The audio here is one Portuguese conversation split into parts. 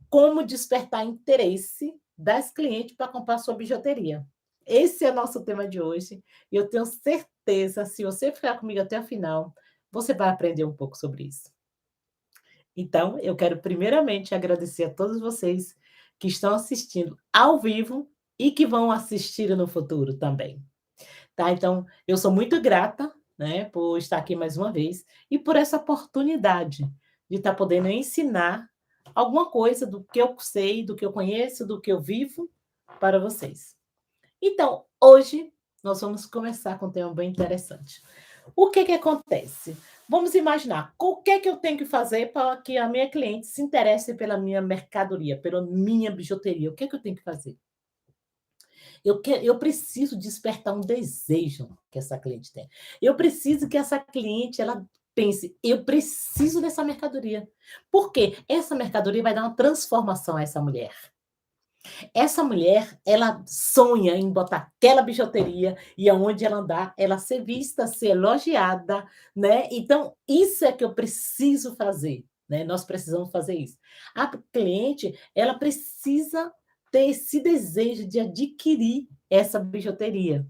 como despertar interesse das clientes para comprar sua bijuteria. Esse é nosso tema de hoje e eu tenho certeza, se você ficar comigo até o final, você vai aprender um pouco sobre isso. Então, eu quero primeiramente agradecer a todos vocês que estão assistindo ao vivo e que vão assistir no futuro também, tá? Então, eu sou muito grata, né, por estar aqui mais uma vez e por essa oportunidade de estar podendo ensinar alguma coisa do que eu sei, do que eu conheço, do que eu vivo para vocês. Então, hoje nós vamos começar com um tema bem interessante. O que que acontece? Vamos imaginar, o que que eu tenho que fazer para que a minha cliente se interesse pela minha mercadoria, pela minha bijuteria? O que que eu tenho que fazer? Eu preciso despertar um desejo que essa cliente tem. Eu preciso que essa cliente, ela pense: "Eu preciso dessa mercadoria". Por quê? Essa mercadoria vai dar uma transformação a essa mulher. Essa mulher, ela sonha em botar aquela bijuteria e aonde ela andar, ela ser vista, ser elogiada, né. Então, isso é que eu preciso fazer, né, nós precisamos fazer isso. A cliente, ela precisa ter esse desejo de adquirir essa bijuteria.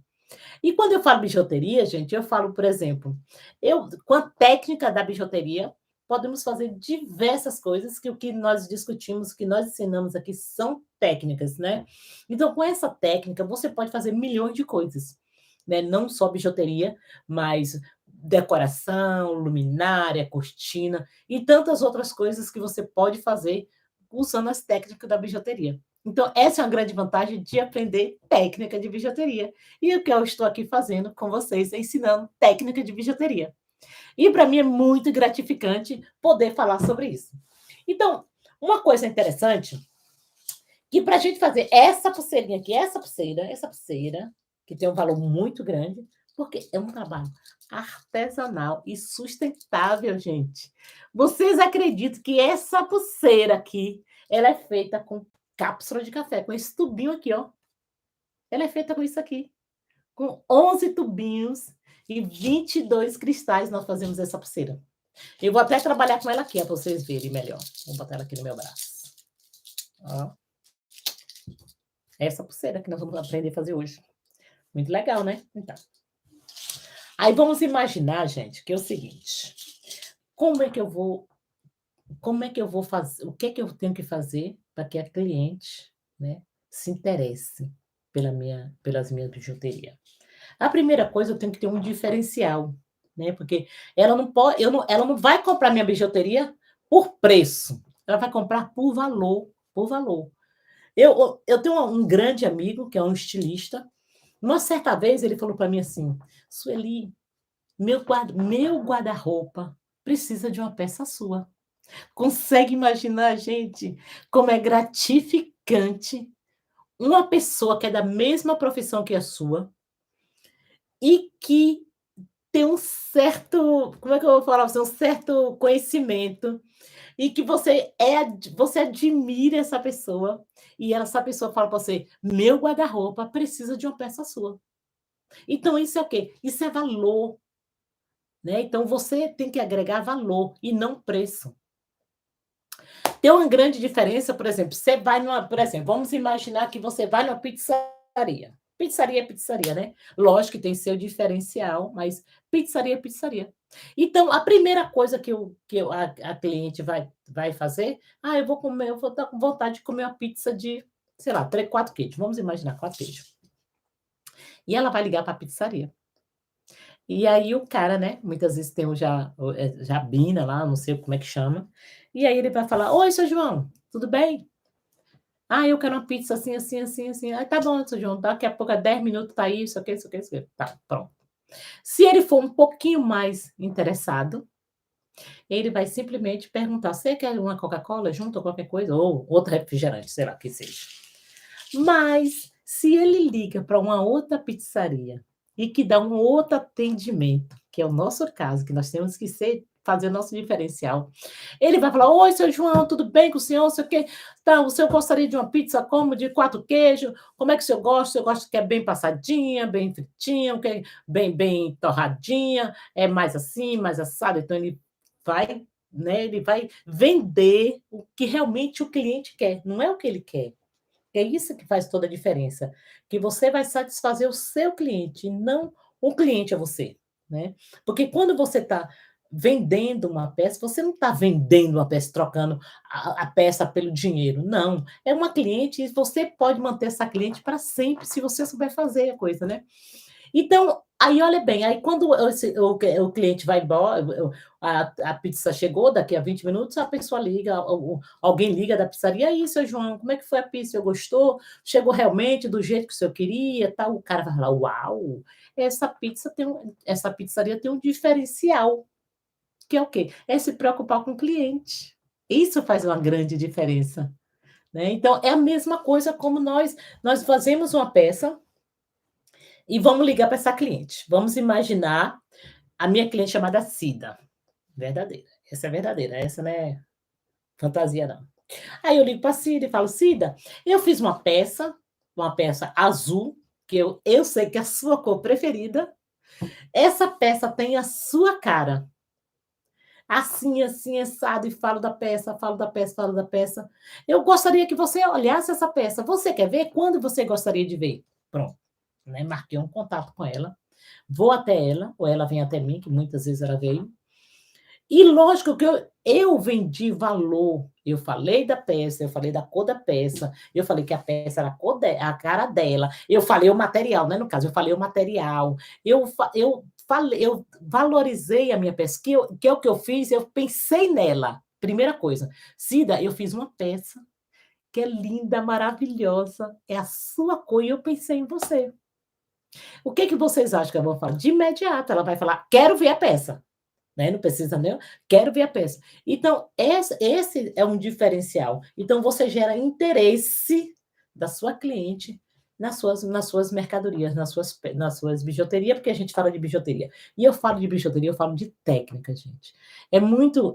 E quando eu falo bijuteria, gente, eu falo, por exemplo, eu com a técnica da bijuteria, podemos fazer diversas coisas que o que nós discutimos, o que nós ensinamos aqui são técnicas, né. Então, com essa técnica, você pode fazer milhões de coisas, né, não só bijuteria, mas decoração, luminária, cortina e tantas outras coisas que você pode fazer usando as técnicas da bijuteria. Então, essa é uma grande vantagem de aprender técnica de bijuteria. E o que eu estou aqui fazendo com vocês é ensinando técnica de bijuteria. E para mim é muito gratificante poder falar sobre isso. Então, uma coisa interessante, que para a gente fazer essa pulseirinha aqui, essa pulseira, que tem um valor muito grande, porque é um trabalho artesanal e sustentável, gente. Vocês acreditam que essa pulseira aqui, ela é feita com cápsula de café, com esse tubinho aqui, ó. Ela é feita com isso aqui. Com 11 tubinhos e 22 cristais nós fazemos essa pulseira. Eu vou até trabalhar com ela aqui, ó, para vocês verem melhor. Vou botar ela aqui no meu braço. Ó, essa pulseira que nós vamos aprender a fazer hoje. Muito legal, né? Então, aí vamos imaginar, gente, que é o seguinte: como é que eu vou fazer, o que é que eu tenho que fazer para que a cliente, né, se interesse pelas minhas bijuteria? A primeira coisa, eu tenho que ter um diferencial, né, porque ela não vai comprar minha bijuteria por preço, ela vai comprar por valor, por valor. Eu tenho um grande amigo, que é um estilista, uma certa vez ele falou para mim assim: "Sueli, meu guarda-roupa precisa de uma peça sua". Consegue imaginar, gente, como é gratificante uma pessoa que é da mesma profissão que a sua e que tem um certo, como é que eu vou falar, assim, um certo conhecimento, e que você admira essa pessoa, e essa pessoa fala para você: "Meu guarda-roupa precisa de uma peça sua". Então isso é o quê? Isso é valor, né, então você tem que agregar valor e não preço. Tem uma grande diferença, por exemplo, você vai numa, por exemplo, vamos imaginar que você vai numa pizzaria. Pizzaria é pizzaria, né. Lógico que tem seu diferencial, mas pizzaria é pizzaria. Então, a primeira coisa que a cliente vai fazer: "Ah, eu vou estar com vontade de comer uma pizza de, sei lá, 3 4 queijos", vamos imaginar 4 queijos. E ela vai ligar para a pizzaria. E aí o cara, né, muitas vezes tem Jabina lá, não sei como é que chama, e aí ele vai falar: "Oi, seu João, tudo bem? Ah, eu quero uma pizza assim, assim, assim, assim". "Ah, tá bom, seu João, daqui a pouco, 10 minutos tá aí, isso aqui, isso aqui, isso aqui". Tá, pronto. Se ele for um pouquinho mais interessado, ele vai simplesmente perguntar: "Você quer uma Coca-Cola junto ou qualquer coisa? Ou outro refrigerante", sei lá, que seja. Mas, se ele liga para uma outra pizzaria e que dá um outro atendimento, que é o nosso caso, que nós temos que fazer o nosso diferencial, ele vai falar: "Oi, seu João, tudo bem com o senhor? Não sei o quê. Tá, o senhor gostaria de uma pizza como? De 4 queijos? Como é que o senhor gosta? O senhor gosta que é bem passadinha, bem fritinha, bem torradinha, é mais assim, mais assado?". Então ele vai né, ele vai vender o que realmente o cliente quer, não é o que ele quer. É isso que faz toda a diferença, que você vai satisfazer o seu cliente e não o cliente a você, né. Porque quando você está vendendo uma peça, você não está vendendo uma peça, trocando a peça pelo dinheiro, não. É uma cliente e você pode manter essa cliente para sempre se você souber fazer a coisa, né. Então, aí olha bem, aí quando o cliente vai embora, a pizza chegou, daqui a 20 minutos a pessoa liga, alguém liga da pizzaria: "E aí, seu João, como é que foi a pizza? Senhor gostou? Chegou realmente do jeito que o senhor queria?", tal. O cara vai falar: "Uau, essa pizzaria tem um diferencial", que é o quê? É se preocupar com o cliente. Isso faz uma grande diferença, né. Então é a mesma coisa como nós fazemos uma peça e vamos ligar para essa cliente. Vamos imaginar a minha cliente chamada Cida, verdadeira. Essa é verdadeira, essa não é fantasia não. Aí eu ligo para Cida e falo: "Cida, eu fiz uma peça azul, que eu sei que é a sua cor preferida. Essa peça tem a sua cara. Assim, assim, assado", e falo da peça, falo da peça, falo da peça. "Eu gostaria que você olhasse essa peça. Você quer ver? Quando você gostaria de ver?". Pronto, né, marquei um contato com ela. Vou até ela, ou ela vem até mim, que muitas vezes ela veio. E lógico que eu vendi valor, eu falei da peça, eu falei da cor da peça, eu falei que a peça era a cara dela, eu falei o material, né, no caso, eu falei o material, eu valorizei a minha peça, que é o que eu fiz, eu pensei nela. Primeira coisa: "Cida, eu fiz uma peça que é linda, maravilhosa, é a sua cor e eu pensei em você. O que que vocês acham que eu vou falar?". De imediato ela vai falar: "Quero ver a peça", né, não precisa nem "Quero ver a peça". Então esse é um diferencial. Então você gera interesse da sua cliente nas suas mercadorias, nas suas bijuteria, porque a gente fala de bijuteria. E eu falo de bijuteria, eu falo de técnica, gente. É muito,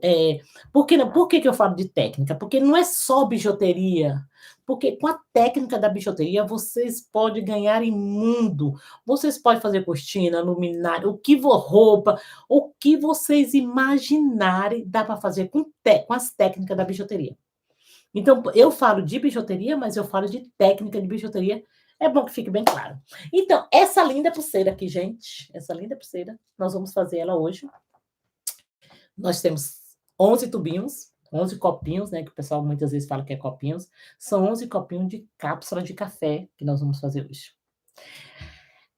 por que que eu falo de técnica? Porque não é só bijuteria, porque com a técnica da bijuteria vocês podem ganhar em mundo. Vocês podem fazer cortina, luminária, roupa, o que vocês imaginarem, dá para fazer com as técnicas da bijuteria. Então, eu falo de bijuteria, mas eu falo de técnica de bijuteria, é bom que fique bem claro. Então, essa linda pulseira aqui, gente, essa linda pulseira, nós vamos fazer ela hoje. Nós temos 11 tubinhos, 11 copinhos, né, que o pessoal muitas vezes fala que é copinhos, são 11 copinhos de cápsula de café que nós vamos fazer hoje.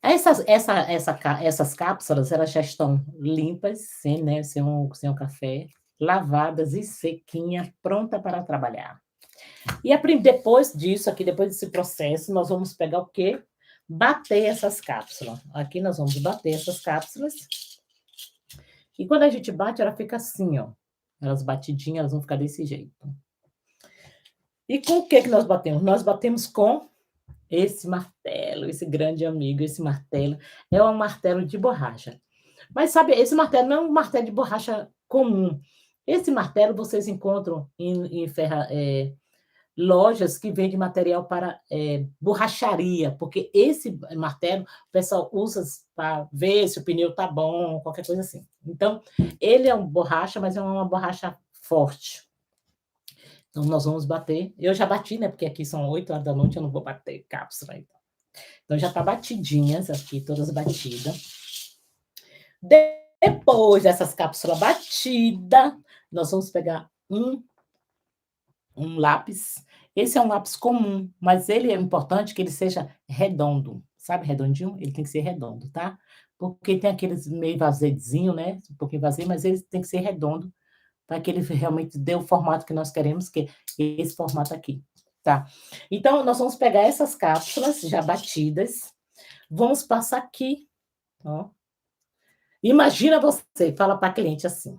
Essas cápsulas, elas já estão limpas, sem o café, lavadas e sequinha, pronta para trabalhar. E depois disso aqui, depois desse processo, nós vamos pegar o quê? Bater essas cápsulas. Aqui nós vamos bater essas cápsulas. E quando a gente bate, ela fica assim, ó. Elas batidinhas, elas vão ficar desse jeito. E com o que que nós batemos? Nós batemos com esse martelo, esse grande amigo, esse martelo, é um martelo de borracha. Mas sabe, esse martelo não é um martelo de borracha comum. Esse martelo vocês encontram em lojas que vendem material para, borracharia, porque esse martelo o pessoal usa para ver se o pneu está bom, qualquer coisa assim. Então, ele é um borracha, mas é uma borracha forte. Então nós vamos bater. Eu já bati, né, porque aqui são 20h, eu não vou bater cápsula ainda. Então já tá batidinhas aqui, todas batidas. Depois dessas cápsulas batida, nós vamos pegar um lápis. Esse é um lápis comum, mas ele é importante que ele seja redondo, sabe redondinho? Ele tem que ser redondo, tá? Porque tem aqueles meio azedezinho, né, um pouquinho vazio, mas ele tem que ser redondo, para que ele realmente dê o formato que nós queremos, que é esse formato aqui, tá? Então, nós vamos pegar essas cápsulas já batidas, vamos passar aqui, ó. Imagina você, fala para a cliente assim.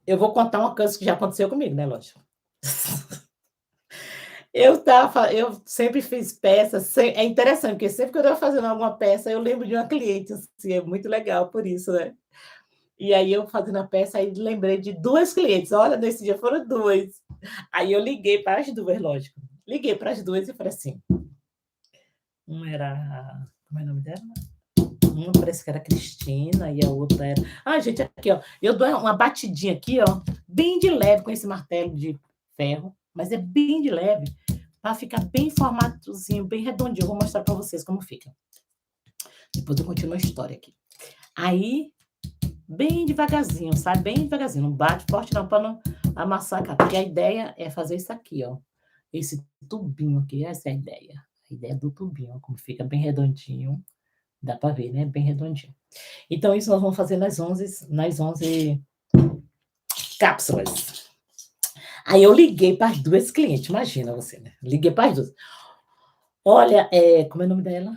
Eu vou contar uma coisa que já aconteceu comigo, né, lógico. Eu sempre fiz peças, é interessante, porque sempre que eu estava fazendo alguma peça, eu lembro de uma cliente, assim, é muito legal por isso, né. E aí eu fazendo a peça, aí lembrei de 2 clientes, olha, nesse dia foram 2. Aí eu liguei para as 2, lógico. Liguei para as 2 e falei assim, uma era como é o nome dela? uma parece que era Cristina e a outra era gente, aqui, ó, eu dou uma batidinha aqui, ó, bem de leve com esse martelo de ferro, mas é bem de leve, para ficar bem formatozinho, bem redondinho. Eu vou mostrar para vocês como fica. Depois eu continuo a história aqui. Aí, bem devagarzinho, sabe? Bem devagarzinho. Não bate forte não, para não amassar a cara. Porque a ideia é fazer isso aqui, ó. Esse tubinho aqui, essa é a ideia. A ideia do tubinho, ó, como fica bem redondinho. Dá para ver, né? Bem redondinho. Então, isso nós vamos fazer nas 11 cápsulas. Aí eu liguei para as duas clientes, imagina você, né? Liguei para as duas. Olha, como é o nome dela?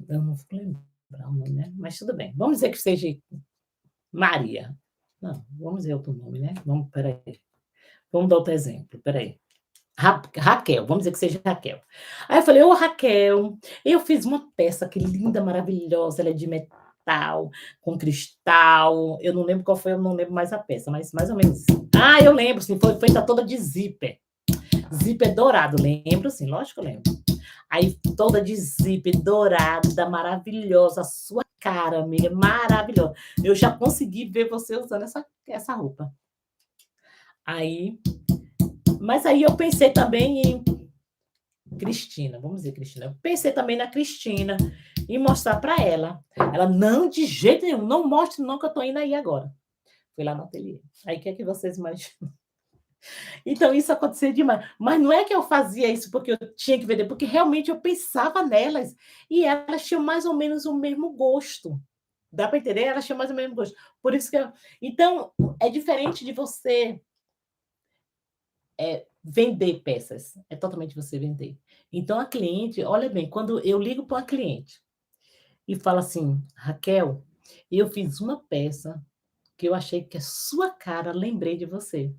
Eu não vou lembrar o nome, né? Mas tudo bem. Vamos dizer que seja Maria. Não, vamos dizer outro nome, né? Espera aí. Vamos dar outro exemplo, espera aí. Raquel, vamos dizer que seja Raquel. Aí eu falei: "Ô, Raquel, eu fiz uma peça que linda, maravilhosa, ela é de metal, com cristal", eu não lembro qual foi, eu não lembro mais a peça, mas mais ou menos. Eu lembro sim, foi feita toda de zíper dourado, lembro sim, lógico que eu lembro. Aí toda de zíper dourada, maravilhosa, a sua cara, amiga, maravilhosa. Eu já consegui ver você usando essa roupa. Mas aí eu pensei também em Cristina, vamos dizer Cristina. Eu pensei também na Cristina e mostrar para ela. Ela: "Não, de jeito nenhum, não mostre não que eu estou indo aí agora". Fui lá no ateliê. Aí o que é que vocês imaginam? Então isso acontecia demais. Mas não é que eu fazia isso porque eu tinha que vender, porque realmente eu pensava nelas e elas tinham mais ou menos o mesmo gosto. Dá para entender? Elas tinham mais ou menos o mesmo gosto. Por isso que então, é diferente de você vender peças, é totalmente você vender. Então a cliente, olha bem, quando eu ligo para uma cliente e falo assim: "Raquel, eu fiz uma peça que eu achei que é sua cara, lembrei de você".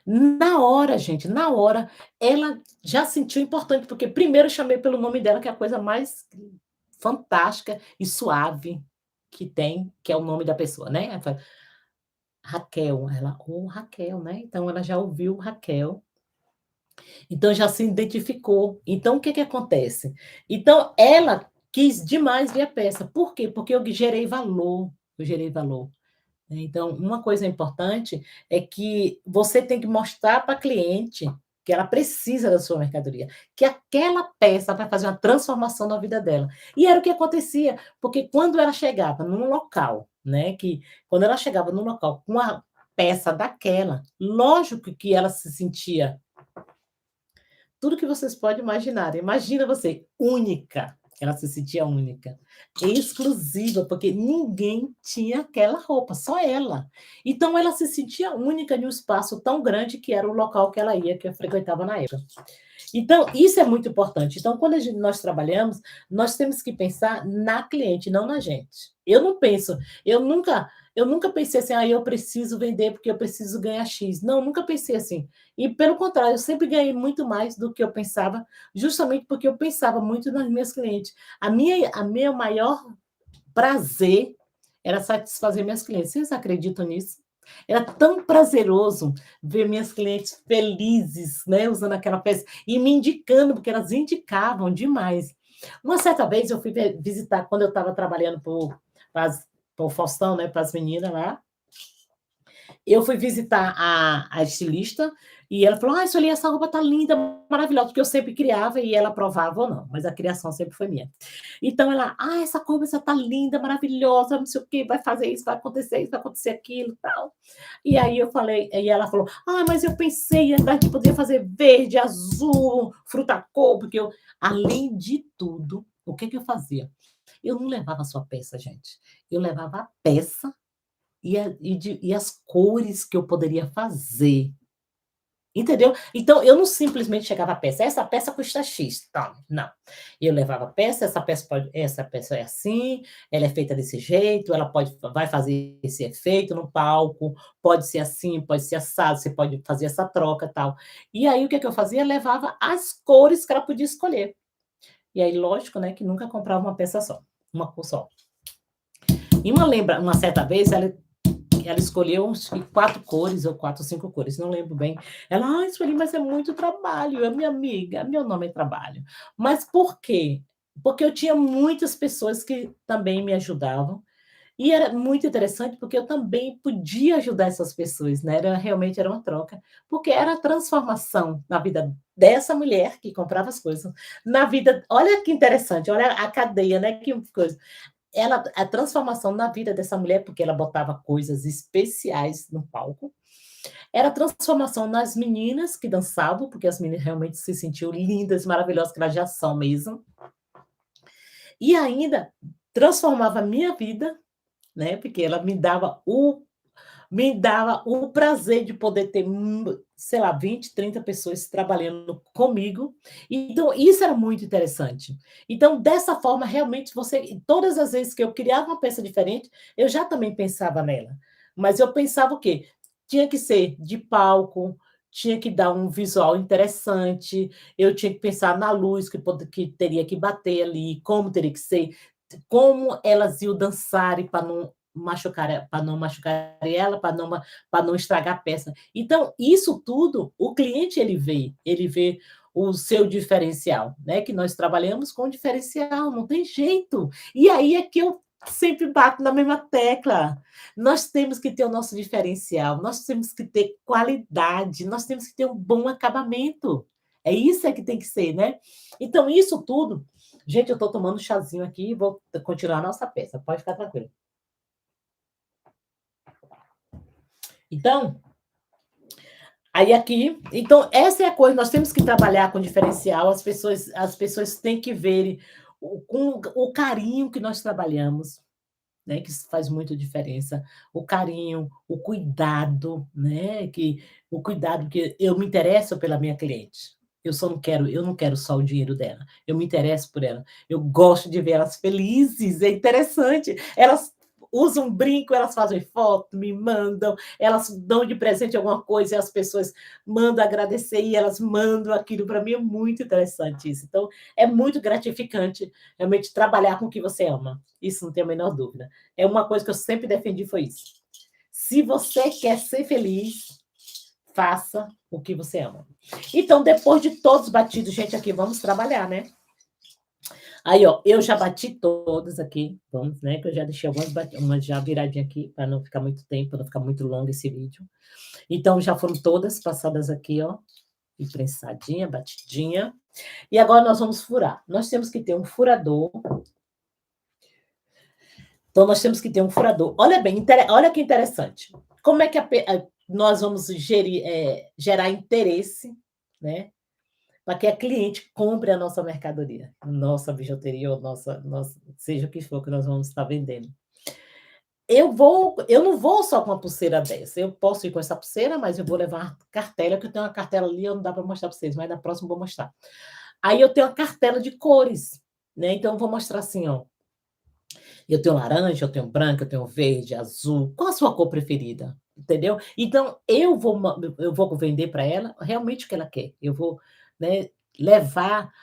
Na hora, gente, na hora, ela já sentiu importante, porque primeiro eu chamei pelo nome dela, que é a coisa mais fantástica e suave que tem, que é o nome da pessoa, né. Aí fala: "Raquel", ela: "Ô, Raquel", né, então ela já ouviu Raquel. Então já se identificou. Então o que que acontece? Então ela quis demais ver a peça. Por quê? Porque eu gerei valor. Então uma coisa importante é que você tem que mostrar para a cliente que ela precisa da sua mercadoria, que aquela peça vai fazer uma transformação na vida dela. E era o que acontecia, porque quando ela chegava num local, né, que quando ela chegava num local com uma peça daquela, lógico que ela se sentia tudo que vocês podem imaginar. Imagina você, única. Ela se sentia única, exclusiva, porque ninguém tinha aquela roupa, só ela. Então ela se sentia única em um espaço tão grande que era o local que ela ia, que eu frequentava na época. Então, isso é muito importante. Então, quando nós trabalhamos, nós temos que pensar na cliente, não na gente. Eu não penso, eu nunca pensei assim: eu preciso vender porque eu preciso ganhar X. Não, nunca pensei assim. E pelo contrário, eu sempre ganhei muito mais do que eu pensava, justamente porque eu pensava muito nas minhas clientes. A meu maior prazer era satisfazer minhas clientes. Vocês acreditam nisso? Era tão prazeroso ver minhas clientes felizes, né, usando aquela peça e me indicando, porque elas indicavam demais. Uma certa vez eu fui visitar, quando eu estava trabalhando para o Faustão, né, para as meninas lá, eu fui visitar a estilista e ela falou: Sueli, essa roupa tá linda, maravilhosa", porque eu sempre criava e ela aprovava ou não, mas a criação sempre foi minha. Então ela: essa roupa tá linda, maravilhosa, não sei o quê, vai fazer isso, vai acontecer aquilo, tal". E aí eu falei, e ela falou: mas eu pensei, a gente poderia fazer verde, azul, fruta-cor", porque eu, além de tudo, o que que eu fazia? Eu não levava só a peça, gente, eu levava a peça e as cores que eu poderia fazer, entendeu? Então eu não simplesmente chegava a peça: "Essa peça custa X", tome, não. Eu levava a peça: essa peça é assim, ela é feita desse jeito, ela vai fazer esse efeito no palco, pode ser assim, pode ser assado, você pode fazer essa troca, tal. E aí o que que eu fazia? Levava as cores que ela podia escolher. E aí lógico, né, que nunca comprava uma peça só, uma cor só. E uma certa vez ela escolheu uns 4 cores ou 4 ou 5 cores, não lembro bem. Ela: Sueli, mas é muito trabalho". Eu: "Minha amiga, meu nome é trabalho". Mas por quê? porque eu tinha muitas pessoas que também me ajudavam, e era muito interessante, porque eu também podia ajudar essas pessoas, né, realmente era uma troca, porque era a transformação na vida dessa mulher que comprava as coisas, na vida, olha que interessante, olha a cadeia, né, que coisa. Ela, a transformação na vida dessa mulher, porque ela botava coisas especiais no palco, era a transformação nas meninas que dançavam, porque as meninas realmente se sentiam lindas, maravilhosas, que elas já são mesmo, e ainda transformava a minha vida, né, porque ela me dava o prazer de poder ter, sei lá, 20, 30 pessoas trabalhando comigo, então isso era muito interessante. Então, dessa forma, realmente você, todas as vezes que eu criava uma peça diferente, eu já também pensava nela, mas eu pensava o quê? Tinha que ser de palco, tinha que dar um visual interessante, eu tinha que pensar na luz que teria que bater ali, como teria que ser, como elas iam dançar para não machucar ela, para não estragar a peça. Então, isso tudo, o cliente ele vê o seu diferencial, né, que nós trabalhamos com diferencial, não tem jeito. E aí é que eu sempre bato na mesma tecla. Nós temos que ter o nosso diferencial, nós temos que ter qualidade, nós temos que ter um bom acabamento. É isso é que tem que ser, né. Então isso tudo, gente, eu estou tomando um chazinho aqui e vou continuar a nossa peça, pode ficar tranquilo. Então, aí aqui, então essa é a coisa, nós temos que trabalhar com diferencial, as pessoas têm que ver com o carinho que nós trabalhamos, né, que isso faz muita diferença. O carinho, o cuidado, né, o cuidado que eu me interesso pela minha cliente. Eu não quero só o dinheiro dela, eu me interesso por ela. Eu gosto de ver elas felizes, é interessante. Elas usam um brinco, elas fazem foto, me mandam, elas dão de presente alguma coisa e as pessoas mandam agradecer e elas mandam aquilo, para mim é muito interessante isso. Então, é muito gratificante realmente trabalhar com o que você ama, isso não tem a menor dúvida. É uma coisa que eu sempre defendi, foi isso. Se você quer ser feliz, faça o que você ama. Então, depois de todos batidos, gente, aqui vamos trabalhar, né? Aí, ó, eu já bati todas aqui, vamos, né? Que eu já deixei umas já viradinha aqui, para não ficar muito tempo, para não ficar muito longo esse vídeo. Então, já foram todas passadas aqui, ó, e prensadinha, batidinha. E agora nós vamos furar. Nós temos que ter um furador. Então, nós temos que ter um furador. Olha bem, olha que interessante. Como é que nós vamos gerar interesse, né? Para que a cliente compre a nossa mercadoria, nossa bijuteria ou seja o que for que nós vamos estar vendendo. Eu não vou só com uma pulseira dessa. Eu posso ir com essa pulseira, mas eu vou levar uma cartela, que eu tenho uma cartela ali, não dá para mostrar para vocês, mas na próxima eu vou mostrar. Aí eu tenho uma cartela de cores, né? Então eu vou mostrar assim, ó. Eu tenho laranja, eu tenho branca, eu tenho verde, azul. Qual a sua cor preferida? Entendeu? Então eu vou vender para ela realmente o que ela quer. Eu vou, né, levar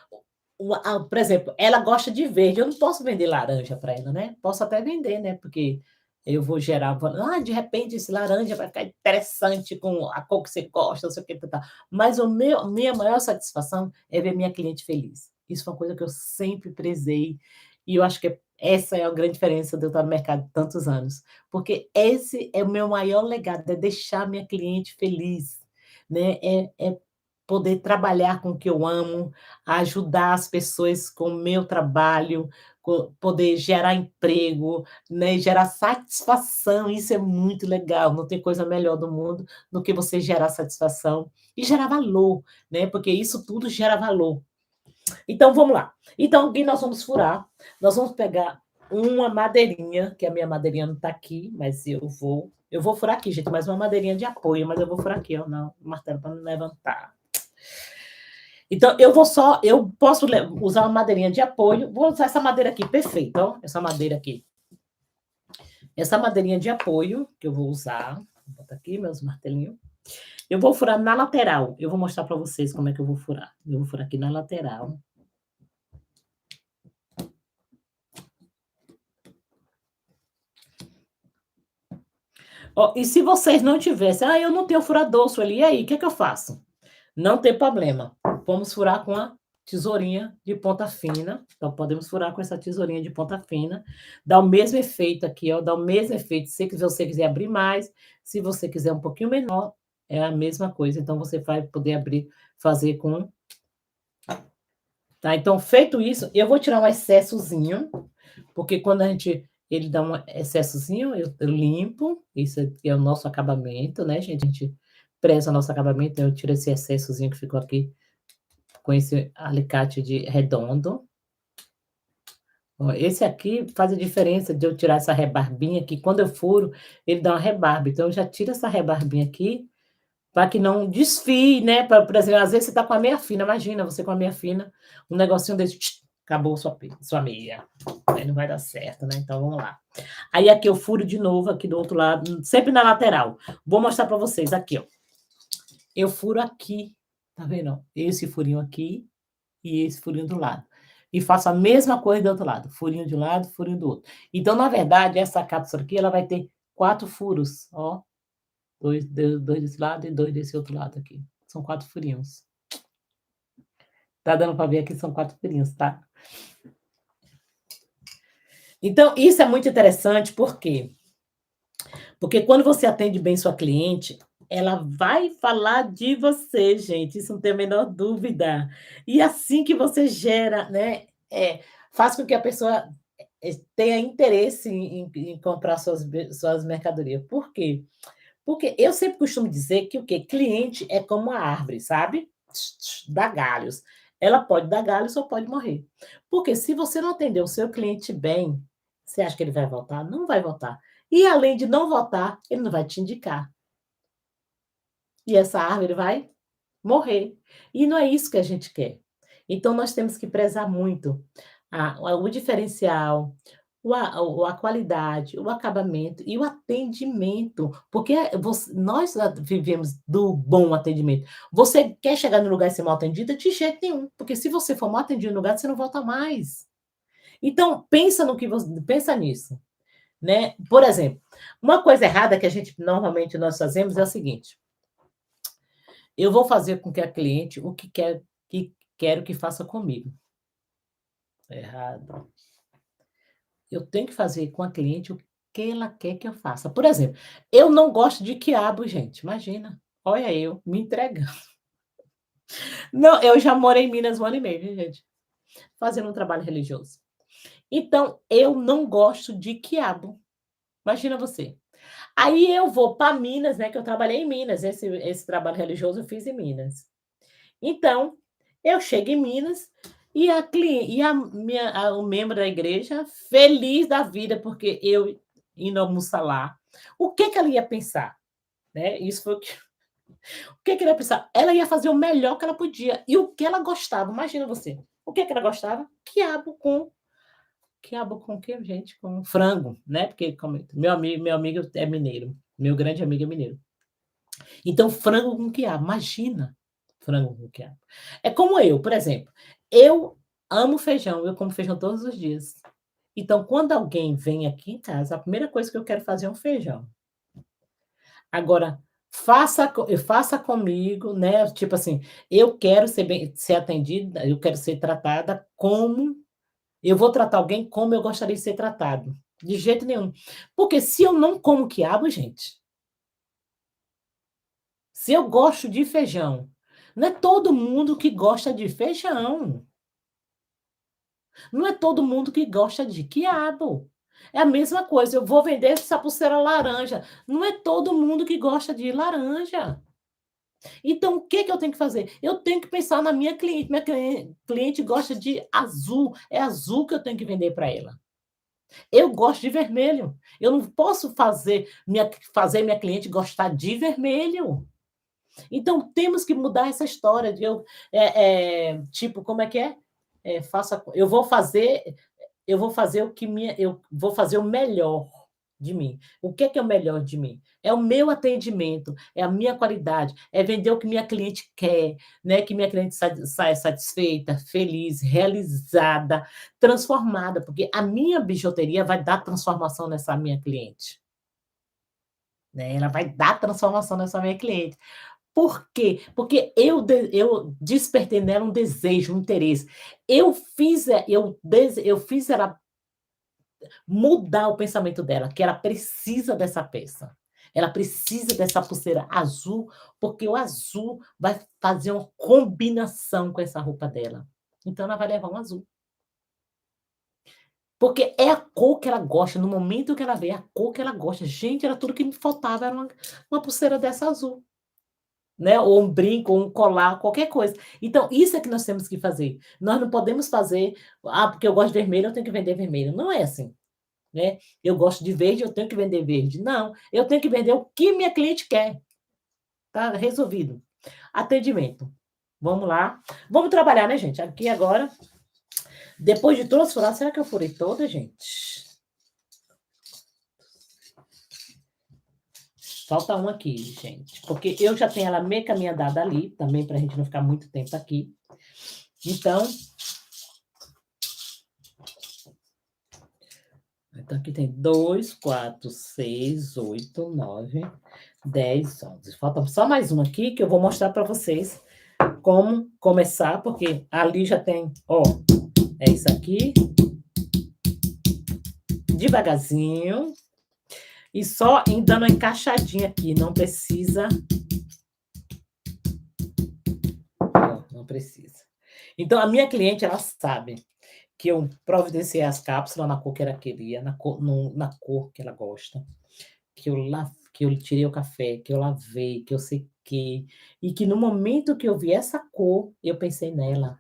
por exemplo, ela gosta de verde, eu não posso vender laranja para ela, né? Posso até vender, né? Porque eu vou gerar, de repente esse laranja vai ficar interessante com a cor que você gosta, não sei o que, tá. Mas minha maior satisfação é ver minha cliente feliz. Isso foi uma coisa que eu sempre prezei, e eu acho que essa é a grande diferença de eu estar no mercado tantos anos, porque esse é o meu maior legado, é deixar minha cliente feliz, né? É poder trabalhar com o que eu amo, ajudar as pessoas com o meu trabalho, poder gerar emprego, né, gerar satisfação, isso é muito legal, não tem coisa melhor do mundo do que você gerar satisfação e gerar valor, né, porque isso tudo gera valor. Então vamos lá. Então aqui nós vamos furar, nós vamos pegar uma madeirinha, que a minha madeirinha não está aqui, mas eu vou furar aqui, gente, mais uma madeirinha de apoio, mas eu vou furar aqui, ó, no martelo para não levantar. Então, eu posso usar uma madeirinha de apoio, vou usar essa madeira aqui, perfeito, ó, essa madeira aqui. Essa madeirinha de apoio que eu vou usar, vou botar aqui meus martelinhos. Eu vou furar na lateral, eu vou mostrar para vocês como é que eu vou furar. Eu vou furar aqui na lateral. Ó, e se vocês não tivessem, eu não tenho furador ali, e aí, o que é que eu faço? Não tem problema, vamos furar com a tesourinha de ponta fina, então podemos furar com essa tesourinha de ponta fina, dá o mesmo efeito aqui, ó, dá o mesmo efeito, se você quiser abrir mais, se você quiser um pouquinho menor, é a mesma coisa, então você vai poder abrir, fazer com, tá, então feito isso, eu vou tirar um excessozinho, porque quando a gente ele dá um excessozinho, eu limpo, isso aqui é o nosso acabamento, né, gente, a gente preza o nosso acabamento, eu tiro esse excessozinho que ficou aqui, com esse alicate de redondo. Ó, esse aqui faz a diferença de eu tirar essa rebarbinha aqui, quando eu furo, ele dá uma rebarba, então eu já tiro essa rebarbinha aqui, para que não desfie, né, pra por exemplo, às vezes você tá com a meia fina, imagina você com a meia fina, um negocinho desse, acabou sua meia, aí não vai dar certo, né, então vamos lá. Aí aqui eu furo de novo aqui do outro lado, sempre na lateral. Vou mostrar para vocês aqui, ó. Eu furo aqui, tá vendo? Esse furinho aqui e esse furinho do lado. E faço a mesma coisa do outro lado, furinho de um lado, furinho do outro. Então, na verdade, essa cápsula aqui, ela vai ter 4 furos, ó. Dois desse lado e 2 desse outro lado aqui. São 4 furinhos. Tá dando para ver aqui, são 4 furinhos, tá? Então, isso é muito interessante, por quê? Porque quando você atende bem sua cliente, ela vai falar de você, gente, isso não tem a menor dúvida. E assim que você gera, né, faz com que a pessoa, tenha interesse em comprar suas mercadorias. Por quê? Porque eu sempre costumo dizer que o quê? Cliente é como uma árvore, sabe? Dá galhos. Ela pode dar galhos ou pode morrer. Porque se você não atender o seu cliente bem, você acha que ele vai voltar? Não vai voltar. E além de não voltar, ele não vai te indicar. E essa árvore vai morrer. E não é isso que a gente quer. Então nós temos que prezar muito o diferencial, a qualidade, o acabamento e o atendimento, porque nós vivemos do bom atendimento. Você quer chegar no lugar e ser mal atendida? De jeito nenhum, porque se você for mal atendido no lugar, você não volta mais. Então pensa no que você pensa nisso, né? Por exemplo, uma coisa errada que a gente normalmente nós fazemos é o seguinte: eu vou fazer com que a cliente o que quero que faça comigo. Errado. Eu tenho que fazer com a cliente o que ela quer que eu faça. Por exemplo, eu não gosto de quiabo, gente, imagina. Olha eu me entregando. Não, eu já morei em Minas 1 ano e meio, viu, gente, fazendo um trabalho religioso. Então, eu não gosto de quiabo. Imagina você. Aí eu vou para Minas, né, que eu trabalhei em Minas, esse trabalho religioso eu fiz em Minas. Então, eu chego em Minas e o membro da igreja feliz da vida, porque eu indo almoçar lá. O que que ela ia pensar, né? Isso foi o que que ela ia pensar? Ela ia fazer o melhor que ela podia e o que ela gostava, imagina você. O que que ela gostava? Quiabo com o quê, gente? Com frango, né, porque como meu amigo é mineiro, meu grande amigo é mineiro. Então, frango com quiabo, imagina, frango com quiabo. É como eu, por exemplo, eu amo feijão, eu como feijão todos os dias. Então, quando alguém vem aqui em casa, a primeira coisa que eu quero fazer é um feijão. Agora, faça comigo, né, tipo assim, eu quero ser atendida, eu quero ser tratada como eu vou tratar alguém como eu gostaria de ser tratado. De jeito nenhum. Porque se eu não como quiabo, gente, se eu gosto de feijão, não é todo mundo que gosta de feijão. Não é todo mundo que gosta de quiabo. É a mesma coisa, eu vou vender essa pulseira laranja. Não é todo mundo que gosta de laranja. Então, o que que eu tenho que fazer? Eu tenho que pensar na minha cliente. Minha cliente gosta de azul. É azul que eu tenho que vender para ela. Eu gosto de vermelho. Eu não posso fazer minha cliente gostar de vermelho. Então temos que mudar essa história de tipo, como é que é? Eu vou fazer eu vou fazer o melhor de mim. O que é o melhor de mim? É o meu atendimento, é a minha qualidade, é vender o que minha cliente quer, né, que minha cliente saia satisfeita, feliz, realizada, transformada, porque a minha bijuteria vai dar transformação nessa minha cliente, né, ela vai dar transformação nessa minha cliente. Por quê? Porque eu despertei nela um desejo, um interesse. Eu fiz ela mudar o pensamento dela, que ela precisa dessa peça. Ela precisa dessa pulseira azul, porque o azul vai fazer uma combinação com essa roupa dela. Então ela vai levar um azul. Porque é a cor que ela gosta, no momento que ela vê, é a cor que ela gosta. Gente, era tudo que me faltava, era uma pulseira dessa azul, né, ou um brinco, ou um colar, qualquer coisa. Então isso é que nós temos que fazer. Nós não podemos fazer: "Ah, porque eu gosto de vermelho, eu tenho que vender vermelho". Não é assim. Né, eu gosto de verde, eu tenho que vender verde. Não, eu tenho que vender o que minha cliente quer, tá resolvido. Atendimento, vamos lá, vamos trabalhar, né, gente, aqui agora, depois de todas furar, será que eu furei todas, gente? Falta uma aqui, gente, porque eu já tenho ela meio caminho andado ali, também pra gente não ficar muito tempo aqui. Então aqui tem 2, 4, 6, 8, 9, 10, 11. Falta só mais uma aqui que eu vou mostrar para vocês como começar, porque ali já tem, ó, é isso aqui, devagarzinho, e só em dando uma encaixadinha aqui, não precisa, não precisa. Então a minha cliente, ela sabe que eu providenciei as cápsulas na cor que ela queria, na cor que ela gosta, que eu tirei o café, que eu lavei, que eu sequei, e que no momento que eu vi essa cor, eu pensei nela.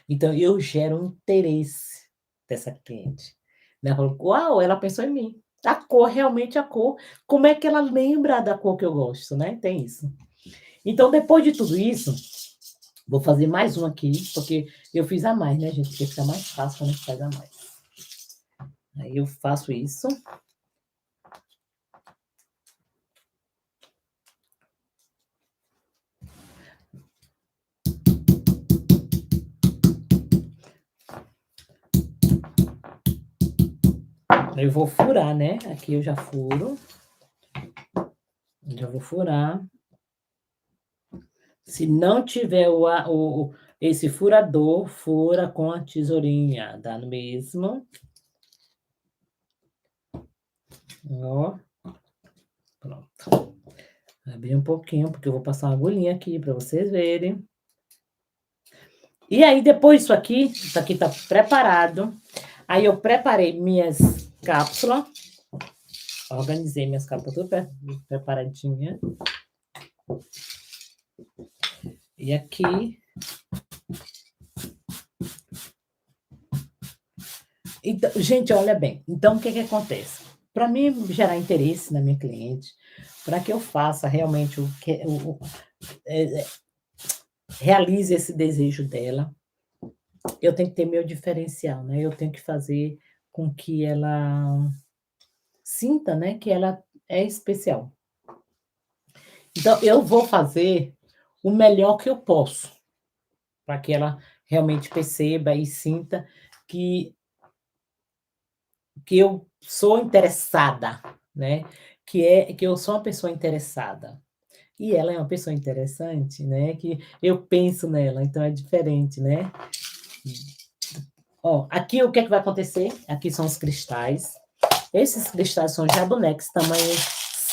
Então eu gero um interesse dessa cliente, né, ela falou: "Uau, ela pensou em mim". A cor, realmente a cor, como é que ela lembra da cor que eu gosto, né, tem isso. Então depois de tudo isso, vou fazer mais um aqui, porque eu fiz a mais, né, gente, porque fica mais fácil quando a gente faz a mais. Aí eu faço isso. Eu vou furar, né, aqui eu já furo. Já vou furar. Se não tiver esse furador, fura com a tesourinha, dá no mesmo. Ó, pronto. Abri um pouquinho, porque eu vou passar uma agulhinha aqui para vocês verem. E aí depois isso aqui tá preparado. Aí eu preparei minhas cápsulas, organizei minhas cápsulas tudo preparadinha. E aqui. Então, gente, olha bem. Então, o que que acontece? Para mim gerar interesse na minha cliente, para que eu faça realmente o que eh, realize esse desejo dela, eu tenho que ter meu diferencial, né? Eu tenho que fazer com que ela sinta, né, que ela é especial. Então, eu vou fazer o melhor que eu posso, para que ela realmente perceba e sinta que eu sou interessada, né, que eu sou uma pessoa interessada. E ela é uma pessoa interessante, né, que eu penso nela, então é diferente, né. Ó, aqui o que é que vai acontecer? Aqui são os cristais. Esses cristais são jabonex tamanho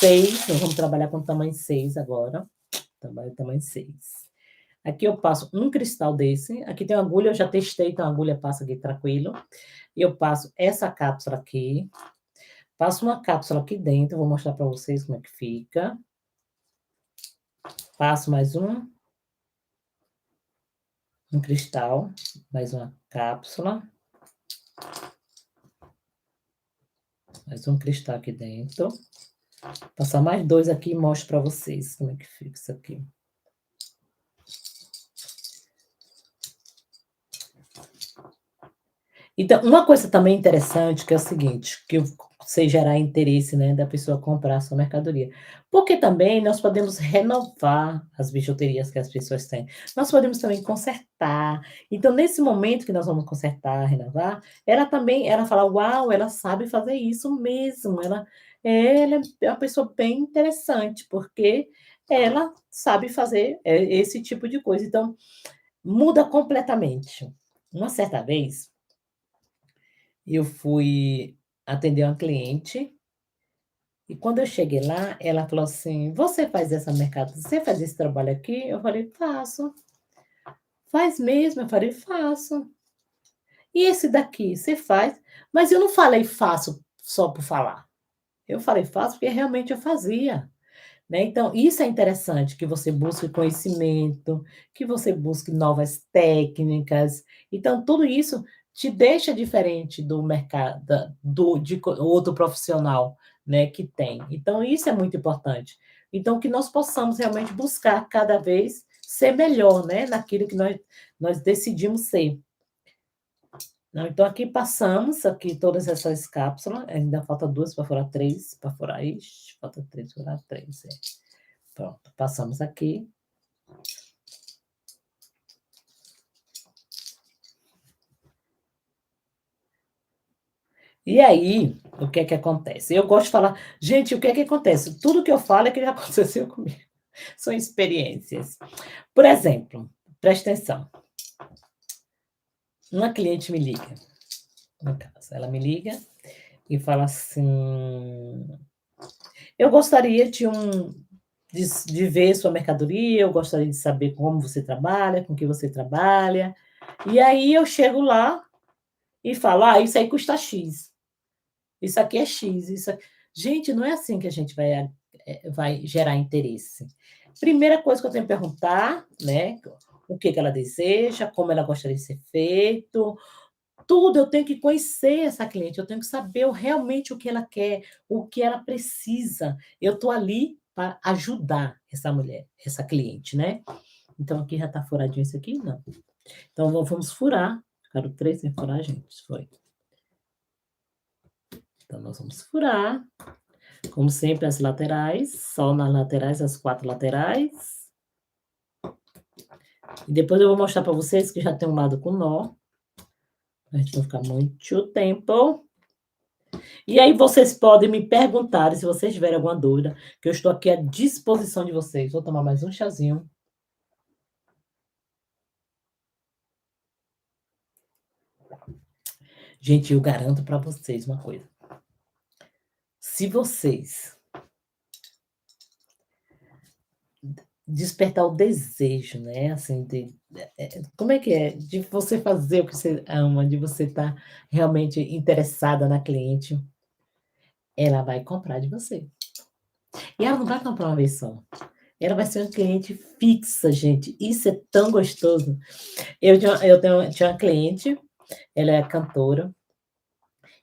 6. Nós vamos trabalhar com tamanho 6 agora, trabalho tamanho 6. Aqui eu passo um cristal desse, aqui tem uma agulha, eu já testei, então a agulha passa aqui tranquilo. Eu passo essa cápsula aqui, passo uma cápsula aqui dentro, vou mostrar para vocês como é que fica. Passo mais um cristal, mais uma cápsula. Mais um cristal aqui dentro. Passar mais 2 aqui e mostro para vocês como é que fica isso aqui. Então, uma coisa também interessante que é o seguinte, que eu sei gerar interesse, né, da pessoa comprar a sua mercadoria. Porque também nós podemos renovar as bijuterias que as pessoas têm. Nós podemos também consertar. Então, nesse momento que nós vamos consertar, renovar, ela fala: "Uau, ela sabe fazer isso mesmo, ela é uma pessoa bem interessante", porque ela sabe fazer, esse tipo de coisa, então muda completamente. Uma certa vez, eu fui atender uma cliente, e quando eu cheguei lá, ela falou assim: Você faz esse trabalho aqui?" Eu falei: "Faço". "Faz mesmo?" Eu falei: "Faço". "E esse daqui, você faz?" Mas eu não falei faço só por falar, eu falei faço porque realmente eu fazia. Né, então isso é interessante, que você busque conhecimento, que você busque novas técnicas, então tudo isso te deixa diferente do mercado do de co outro profissional, né, que tem. Então isso é muito importante. Então que nós possamos realmente buscar cada vez ser melhor, né, naquilo que nós decidimos ser. Não, então aqui passamos aqui todas essas cápsulas, ainda falta 2 para furar 3, para furar ixi, falta 3 para furar 3, é. Pronto, passamos aqui. E aí, o que é que acontece? Eu gosto de falar gente, o que é que acontece? Tudo que eu falo é que já aconteceu comigo, são experiências. Por exemplo, presta atenção, uma cliente me liga, no caso, ela me liga e fala assim: "Eu gostaria de ver sua mercadoria, eu gostaria de saber como você trabalha, com que você trabalha". E aí eu chego lá e falo: "Ah, isso aí custa X". Isso aqui é X, isso a gente, não é assim que a gente vai gerar interesse. Primeira coisa que eu tenho que perguntar, né, o que que ela deseja, como ela gostaria de ser feito, tudo eu tenho que conhecer essa cliente, eu tenho que saber realmente o que ela quer, o que ela precisa. Eu estou ali para ajudar essa mulher, essa cliente, né. Então aqui já está furadinho isso aqui? Não. Então vamos furar, ficaram 3 sem furar, gente, foi. Então nós vamos furar. Como sempre, as laterais, só nas laterais, as 4 laterais. E depois eu vou mostrar para vocês que já tem um lado com nó, pra gente não ficar muito tempo. E aí vocês podem me perguntar, se vocês tiverem alguma dúvida, que eu estou aqui à disposição de vocês. Vou tomar mais um chazinho. Gente, eu garanto para vocês uma coisa, se vocês despertar o desejo, né, assim, como é que é? De você fazer o que você ama, de você estar realmente interessada na cliente, ela vai comprar de você. E ela não vai comprar uma vez só, ela vai ser uma cliente fixa, gente, isso é tão gostoso. Tinha uma cliente, ela é cantora,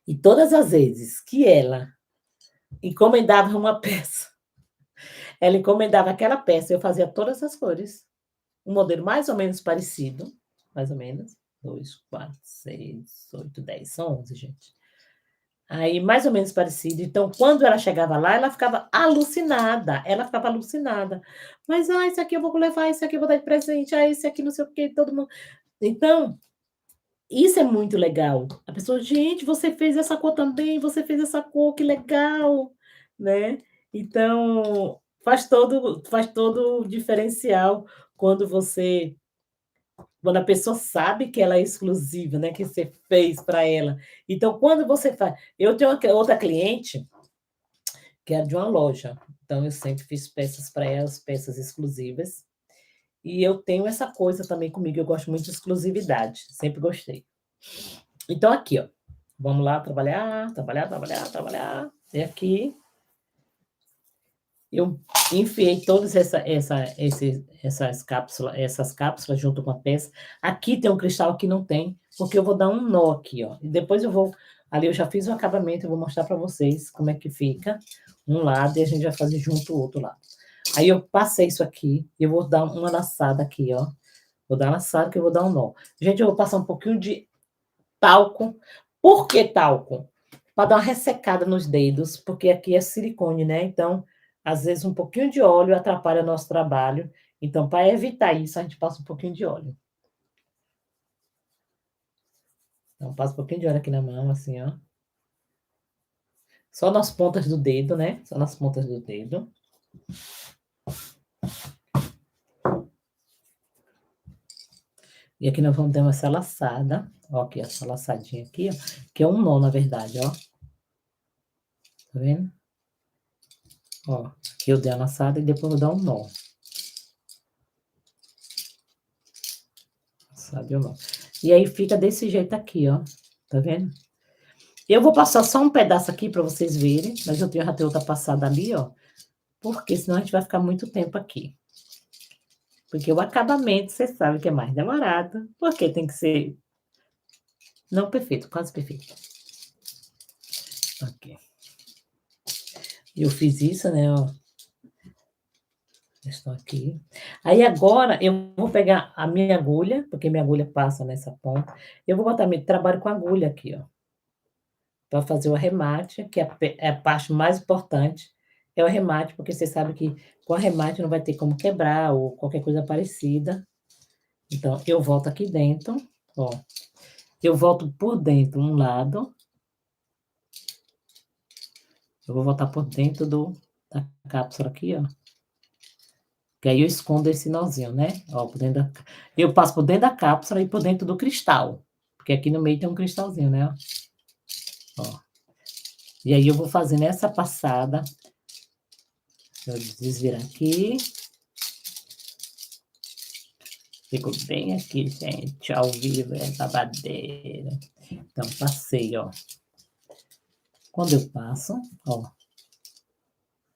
e todas as vezes que ela encomendava uma peça, ela encomendava aquela peça, eu fazia todas as cores, um modelo mais ou menos parecido, mais ou menos, 2, 4, 6, 8, 10, são 11, gente. Aí, mais ou menos parecido. Então, quando ela chegava lá, ela ficava alucinada, ela ficava alucinada. "Mas, ah, esse aqui eu vou levar, esse aqui eu vou dar de presente, ah, esse aqui não sei o quê", todo mundo então, isso é muito legal. A pessoa: "Gente, você fez essa cor também, você fez essa cor, que legal", né. Então, faz todo o diferencial quando você quando a pessoa sabe que ela é exclusiva, né, que você fez para ela. Então, quando você faz eu tenho outra cliente, que é de uma loja, então eu sempre fiz peças para elas, peças exclusivas, e eu tenho essa coisa também comigo, eu gosto muito de exclusividade, sempre gostei. Então aqui, ó, vamos lá trabalhar, trabalhar, trabalhar, trabalhar, e aqui eu enfiei todas essas cápsulas junto com a peça. Aqui tem um cristal, aqui não tem, porque eu vou dar um nó aqui, ó. E depois eu vou ali eu já fiz o acabamento, eu vou mostrar para vocês como é que fica um lado e a gente vai fazer junto o outro lado. Aí eu passei isso aqui, e eu vou dar uma laçada aqui, ó. Vou dar uma laçada que eu vou dar um nó. Gente, eu vou passar um pouquinho de talco. Por que talco? Para dar uma ressecada nos dedos, porque aqui é silicone, né, então, às vezes, um pouquinho de óleo atrapalha nosso trabalho, então, para evitar isso, a gente passa um pouquinho de óleo. Então, passa um pouquinho de óleo aqui na mão, assim, ó. Só nas pontas do dedo, né, só nas pontas do dedo. E aqui nós vamos dar essa laçada. Ó, aqui, essa laçadinha aqui, ó, que é um nó, na verdade, ó. Tá vendo? Ó, aqui eu dei a laçada e depois eu vou dar um nó. Sabe o nó? E aí fica desse jeito aqui, ó. Tá vendo? Eu vou passar só um pedaço aqui para vocês verem, mas eu tenho já ter outra passada ali, ó. Porque senão a gente vai ficar muito tempo aqui. Porque o acabamento, você sabe que é mais demorado, porque tem que ser não perfeito, quase perfeito. Aqui. Eu fiz isso, né, ó. Estou aqui. Aí agora eu vou pegar a minha agulha, porque minha agulha passa nessa ponta. Eu vou botar meu trabalho com agulha aqui, ó. Para fazer o arremate, que é a parte mais importante, é o arremate, porque você sabe que com arremate não vai ter como quebrar ou qualquer coisa parecida. Então, eu volto aqui dentro, ó. Eu volto por dentro um lado. Eu vou voltar por dentro da cápsula aqui, ó. Que aí eu escondo esse nozinho, né? Ó, eu passo por dentro da cápsula e por dentro do cristal. Porque aqui no meio tem um cristalzinho, né? Ó. E aí eu vou fazendo essa passada. Eu desvirar aqui. Fico bem aqui, gente. Ao vivo é babadeira. Então, passei, ó. Quando eu passo, ó.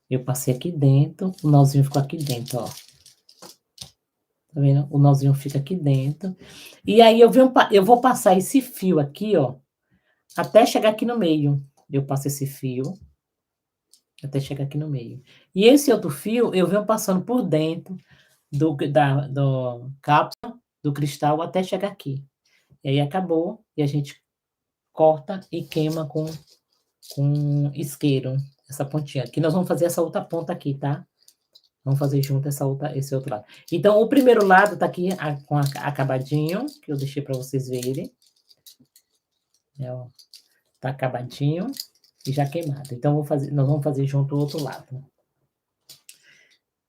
Eu passei aqui dentro, o nozinho ficou aqui dentro, ó. Tá vendo? O nozinho fica aqui dentro. E aí eu vou passar esse fio aqui, ó, até chegar aqui no meio. Eu passo esse fio até chegar aqui no meio. E esse outro fio eu venho passando por dentro do cápsula, do cristal, até chegar aqui. E aí acabou, e a gente corta e queima com isqueiro, essa pontinha. Aqui nós vamos fazer essa outra ponta aqui, tá? Vamos fazer junto esse outro lado. Então, o primeiro lado tá aqui com acabadinho, que eu deixei para vocês verem. É, ó, tá acabadinho e já queimado. Então, nós vamos fazer junto o outro lado.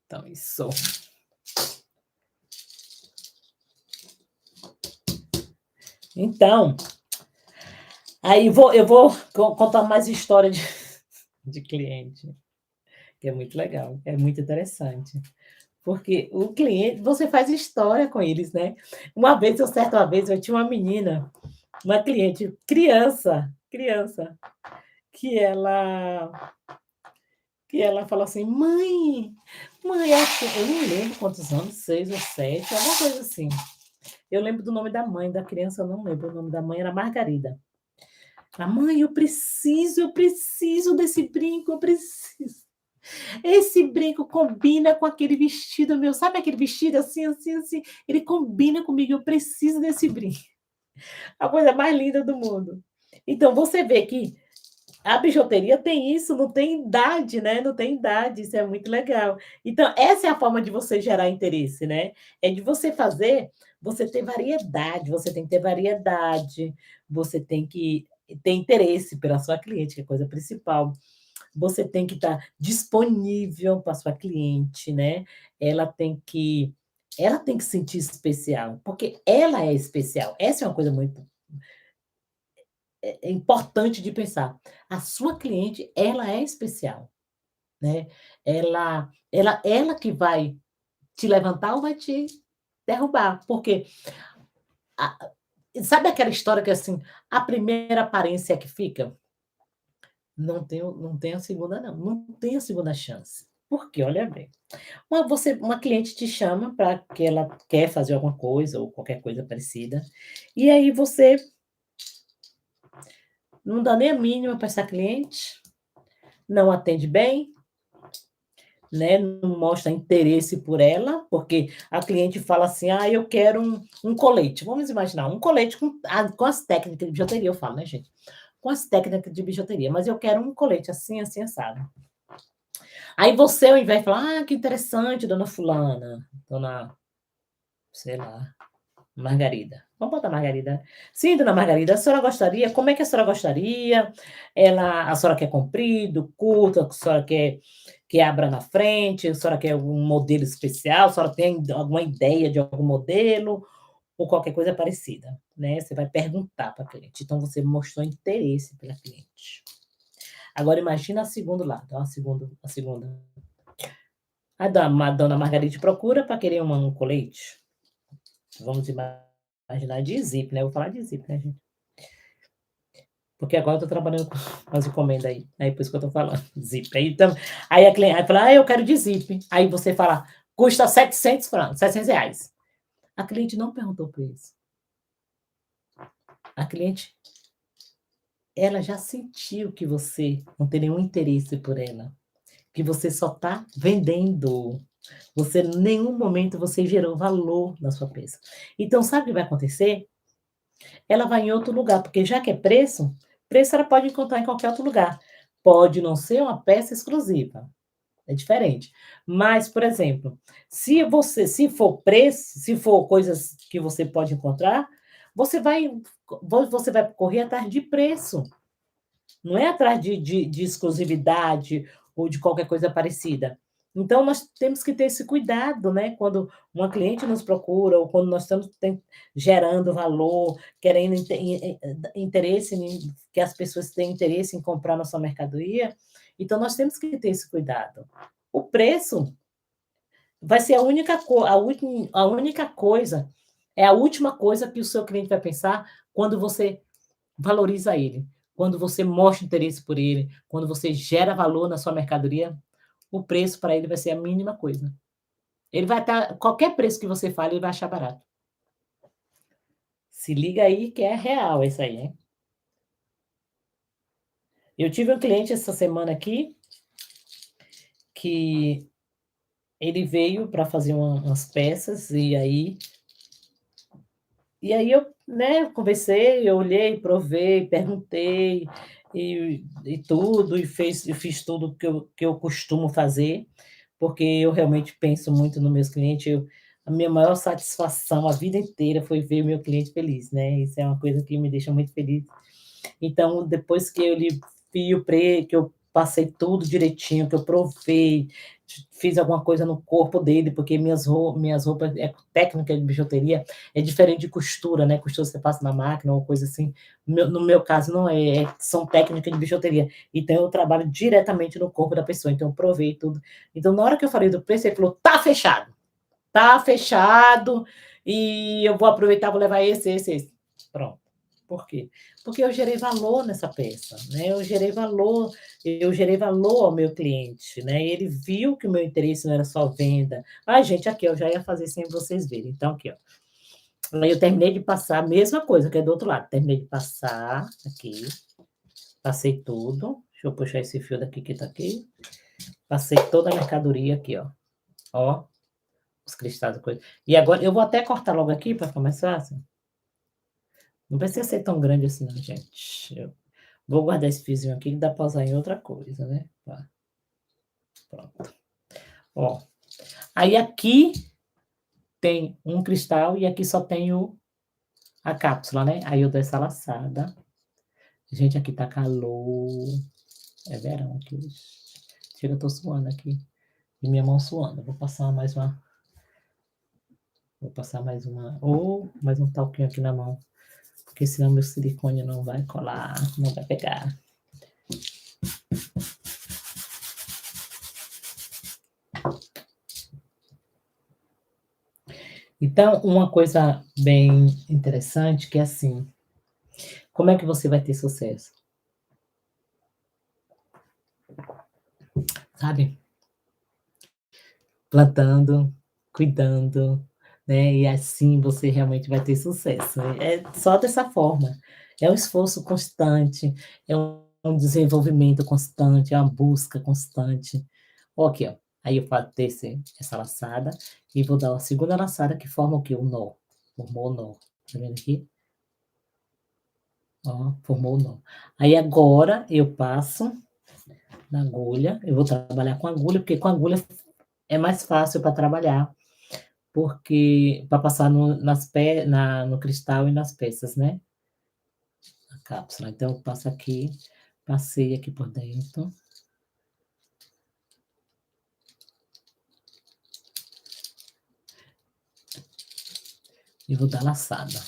Então, isso. Então, aí eu vou contar mais história de cliente, que é muito legal, é muito interessante. Porque o cliente, você faz história com eles, né? Certa vez, eu tinha uma menina, uma cliente, criança, que falou assim: mãe, eu não lembro quantos anos, 6 ou 7, alguma coisa assim. Eu lembro do nome da mãe, da criança eu não lembro, o nome da mãe era Margarida. A mãe, eu preciso desse brinco, eu preciso. Esse brinco combina com aquele vestido meu, sabe aquele vestido assim, assim, assim? Ele combina comigo, eu preciso desse brinco. A coisa mais linda do mundo. Então, você vê que a bijuteria tem isso, não tem idade, né? Não tem idade, isso é muito legal. Então, essa é a forma de você gerar interesse, né? É de você fazer, você ter variedade, você tem que ter variedade, você tem que ter interesse pela sua cliente, que é a coisa principal. Você tem que estar disponível para sua cliente, né? Ela tem que ela tem que se sentir especial, porque ela é especial. Essa é uma coisa muito importante de pensar. A sua cliente, ela é especial, né? Ela que vai te levantar ou vai te derrubar, porque a sabe aquela história que, assim, a primeira aparência é que fica? Não tem a segunda não, não tem a segunda chance. Por quê? Olha bem, uma cliente te chama para que ela quer fazer alguma coisa ou qualquer coisa parecida, e aí você não dá nem a mínima para essa cliente, não atende bem, né, não mostra interesse por ela, porque a cliente fala assim: "Ah, eu quero um colete", vamos imaginar, um colete com as técnicas de bijuteria, eu falo, né, gente, com as técnicas de bijuteria, mas eu quero um colete assim, assim, assado. Aí você, ao invés de falar: "Ah, que interessante, dona fulana, dona, sei lá, Margarida". Vamos botar Margarida. Sim, dona Margarida, a senhora gostaria como é que a senhora gostaria? A senhora quer comprido, curto, a senhora quer abra na frente, a senhora quer algum modelo especial, a senhora tem alguma ideia de algum modelo ou qualquer coisa parecida, né, você vai perguntar para a cliente, então você mostrou interesse pela cliente. Agora imagina a segundo lado, ó, a segunda. A dona Margaride procura para querer um colete, vamos imaginar de zip, né, eu vou falar de zip, né, gente. Porque agora eu tô trabalhando com as encomendas aí por isso que eu tô falando, zip. Aí a cliente aí fala: "Ah, eu quero de zip". Aí você fala: "Custa R$ 700, R$ 700". A cliente não perguntou o preço. A cliente, ela já sentiu que você não tem nenhum interesse por ela, que você só tá vendendo. Você em nenhum momento você gerou valor na sua peça. Então sabe o que vai acontecer? Ela vai em outro lugar, porque já que é preço, preço ela pode encontrar em qualquer outro lugar. Pode não ser uma peça exclusiva, é diferente. Mas, por exemplo, se for preço, se for coisas que você pode encontrar, você vai você vai correr atrás de preço, não é atrás de exclusividade ou de qualquer coisa parecida. Então nós temos que ter esse cuidado, né, quando uma cliente nos procura ou quando nós estamos gerando valor, querendo interesse que as pessoas têm interesse em comprar nossa mercadoria, então nós temos que ter esse cuidado. O preço vai ser a única coisa, é a última coisa que o seu cliente vai pensar quando você valoriza ele, quando você mostra interesse por ele, quando você gera valor na sua mercadoria, o preço para ele vai ser a mínima coisa. Ele vai estar qualquer preço que você fale, ele vai achar barato. Se liga aí que é real isso aí, hein. Eu tive um cliente essa semana aqui, que ele veio para fazer umas peças, e aí eu, né, conversei, eu olhei, provei, perguntei e tudo, e fiz tudo que eu costumo fazer, porque eu realmente penso muito nos meus clientes, a minha maior satisfação a vida inteira foi ver o meu cliente feliz, né, isso é uma coisa que me deixa muito feliz. Então, depois que eu lhe vi o pre que eu passei tudo direitinho, que eu provei, fiz alguma coisa no corpo dele, porque minhas roupas é técnica de bijuteria, é diferente de costura, né, costura você passa na máquina ou coisa assim, no meu caso não é, são técnicas de bijuteria, então eu trabalho diretamente no corpo da pessoa, então eu provei tudo. Então na hora que eu falei do preço, ele falou: tá fechado, e eu vou aproveitar, vou levar esse". Pronto. Por quê? Porque eu gerei valor nessa peça, né, eu gerei valor ao meu cliente, né, ele viu que o meu interesse não era só venda. Ai gente, aqui eu já ia fazer sem vocês verem, então aqui ó, aí eu terminei de passar a mesma coisa que é do outro lado, terminei de passar aqui, passei tudo, deixa eu puxar esse fio daqui que tá aqui, passei toda a mercadoria aqui ó, os cristais e coisa. E agora eu vou até cortar logo aqui para ficar mais fácil. Não precisa ser tão grande assim não, gente. Eu vou guardar esse fiozinho aqui que dá para usar em outra coisa, né. Tá, pronto. Ó, aí aqui tem um cristal e aqui só tem a cápsula, né. Aí eu dou essa laçada. Gente, aqui tá calor, é verão aqui hoje. Chega, eu tô suando aqui, e minha mão suando. Vou passar mais uma ou mais um talquinho aqui na mão, porque senão meu silicone não vai colar, não vai pegar. Então, uma coisa bem interessante que é assim, como é que você vai ter sucesso? Sabe? Plantando, cuidando, né, e assim você realmente vai ter sucesso. É só dessa forma. É um esforço constante, é um desenvolvimento constante, é uma busca constante. Ó aqui, ó, aí eu faço essa laçada e vou dar uma segunda laçada que forma o quê? O nó, formou o nó, tá vendo aqui? Ó, formou o nó. Aí agora eu passo na agulha, eu vou trabalhar com agulha, porque com agulha é mais fácil para trabalhar, porque para passar no cristal e nas peças, né, a cápsula. Então eu passo aqui, passei aqui por dentro. E vou dar laçada.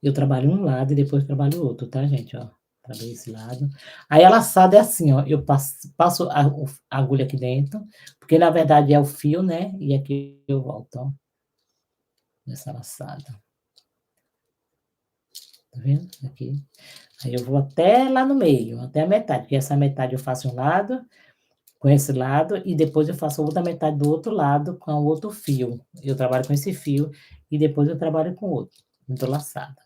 Eu trabalho um lado e depois trabalho o outro, tá, gente, ó. Trabalhei esse lado. Aí a laçada é assim, ó, eu passo a agulha aqui dentro, porque na verdade é o fio, né, e aqui eu volto, ó, nessa laçada. Tá vendo? Aqui. Aí eu vou até lá no meio, até a metade, porque essa metade eu faço um lado, com esse lado, e depois eu faço a outra metade do outro lado com o outro fio. Eu trabalho com esse fio e depois eu trabalho com o outro, entrelaçado.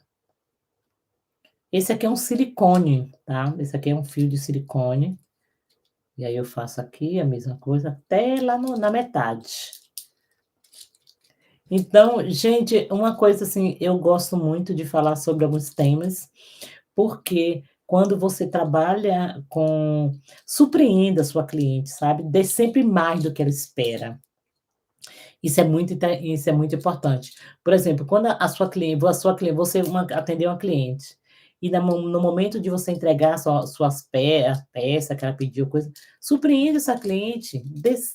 Esse aqui é um silicone, tá? Esse aqui é um fio de silicone. E aí eu faço aqui a mesma coisa até lá na metade. Então, gente, uma coisa assim, eu gosto muito de falar sobre alguns temas, porque quando você trabalha com surpreenda a sua cliente, sabe? Dê sempre mais do que ela espera. Isso é muito importante. Por exemplo, quando a sua cliente você atendeu uma cliente, e no momento de você entregar a peça que ela pediu, coisa, surpreenda essa cliente,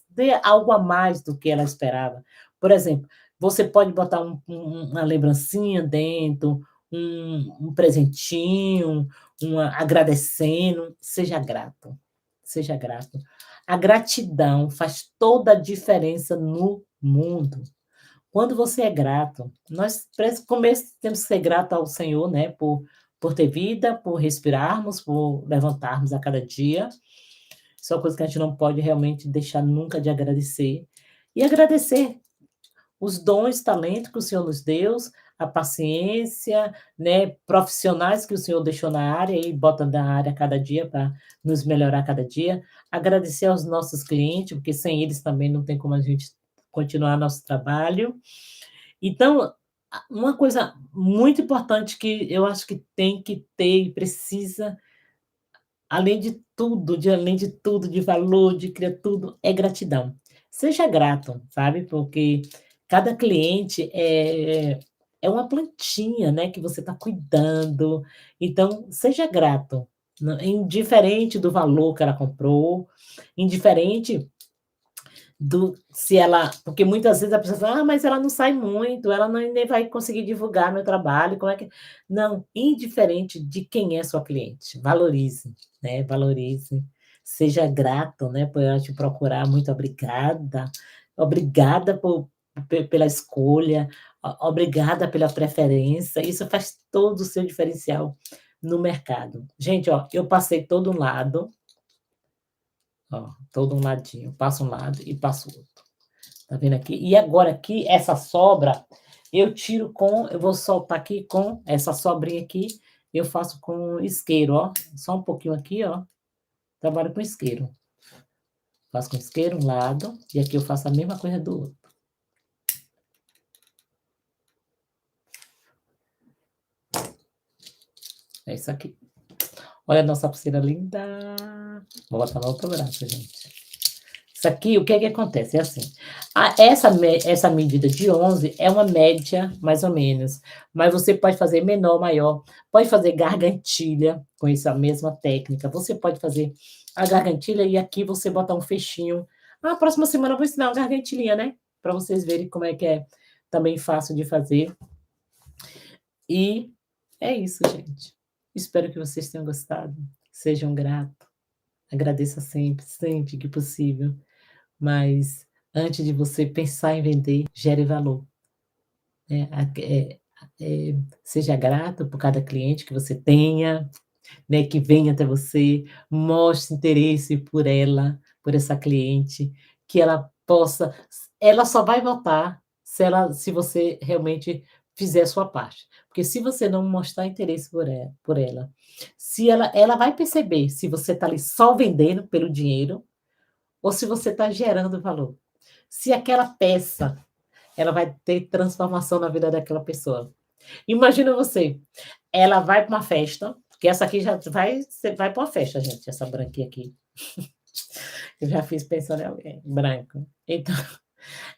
dê algo a mais do que ela esperava. Por exemplo, você pode botar uma lembrancinha dentro, um presentinho, agradecendo, seja grato, seja grato. A gratidão faz toda a diferença no mundo. Quando você é grato, nós começo temos que ser grato ao Senhor, né, por ter vida, por respirarmos, por levantarmos a cada dia. Isso é uma coisa que a gente não pode realmente deixar nunca de agradecer. E agradecer os dons, talentos que o Senhor nos deu, a paciência, né, profissionais que o Senhor deixou na área e bota na área a cada dia para nos melhorar a cada dia. Agradecer aos nossos clientes, porque sem eles também não tem como a gente continuar nosso trabalho. Então, uma coisa muito importante que eu acho que tem que ter e precisa, além de tudo, de valor, de criar tudo, é gratidão. Seja grato, sabe, porque cada cliente é uma plantinha, né, que você está cuidando, então seja grato, indiferente do valor que ela comprou, indiferente do se ela porque muitas vezes a pessoa fala: "Ah, mas ela não sai muito, ela não nem vai conseguir divulgar meu trabalho, como é que" não, indiferente de quem é sua cliente, valorize, né, valorize, seja grato, né, por ela te procurar, muito obrigada, obrigada pela escolha, obrigada pela preferência, isso faz todo o seu diferencial no mercado. Gente, ó, eu passei todo um lado, ó, todo um ladinho, passo um lado e passo o outro. Tá vendo aqui? E agora aqui, essa sobra, eu vou soltar aqui com essa sobrinha aqui, eu faço com isqueiro, ó. Só um pouquinho aqui, ó. Trabalho com isqueiro. Faço com isqueiro um lado, e aqui eu faço a mesma coisa do outro. É isso aqui. Olha a nossa pulseira linda. Vou botar no outro braço, gente. Isso aqui, o que é que acontece? É assim, essa medida de 11 é uma média, mais ou menos, mas você pode fazer menor, maior, pode fazer gargantilha com essa mesma técnica, você pode fazer a gargantilha e aqui você botar um fechinho. Na próxima semana eu vou ensinar uma gargantilhinha, né, para vocês verem como é que é também fácil de fazer. E é isso, gente. Espero que vocês tenham gostado, sejam gratos, agradeça sempre, sempre que possível. Mas antes de você pensar em vender, gere valor, né, seja grato por cada cliente que você tenha, né, que venha até você, mostre interesse por ela, por essa cliente, que ela só vai voltar se você realmente fizer a sua parte, porque se você não mostrar interesse por ela, se ela vai perceber se você está ali só vendendo pelo dinheiro, ou se você está gerando valor. Se aquela peça, ela vai ter transformação na vida daquela pessoa. Imagina você, ela vai para uma festa, que essa aqui já vai você vai para uma festa, gente, essa branquinha aqui. Eu já fiz pensando em alguém, branco. Então,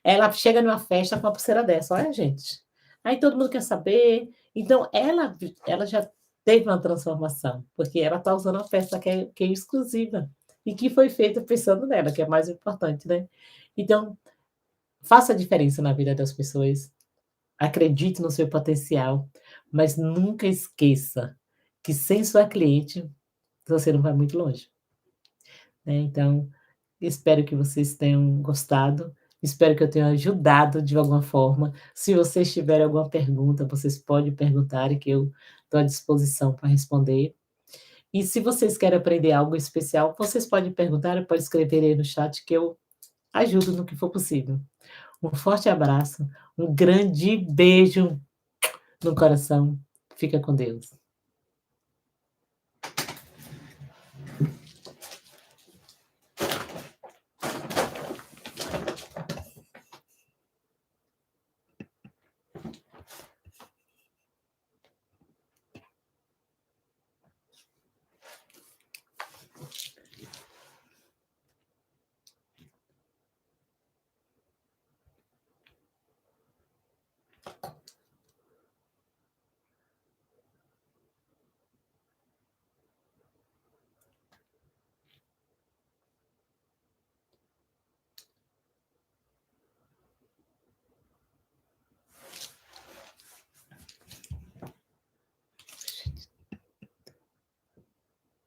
Ela chega numa festa com uma pulseira dessa, olha gente. Aí todo mundo quer saber, então ela já teve uma transformação, porque ela está usando uma peça que é exclusiva, e que foi feita pensando nela, que é mais importante, né. Então, faça a diferença na vida das pessoas, acredite no seu potencial, mas nunca esqueça que sem sua cliente, você não vai muito longe, né. Então, espero que vocês tenham gostado, espero que eu tenha ajudado de alguma forma. Se vocês tiverem alguma pergunta, vocês podem perguntar e que eu estou à disposição para responder. E se vocês querem aprender algo especial, vocês podem perguntar, pode escrever aí no chat que eu ajudo no que for possível. Um forte abraço, um grande beijo no coração. Fica com Deus.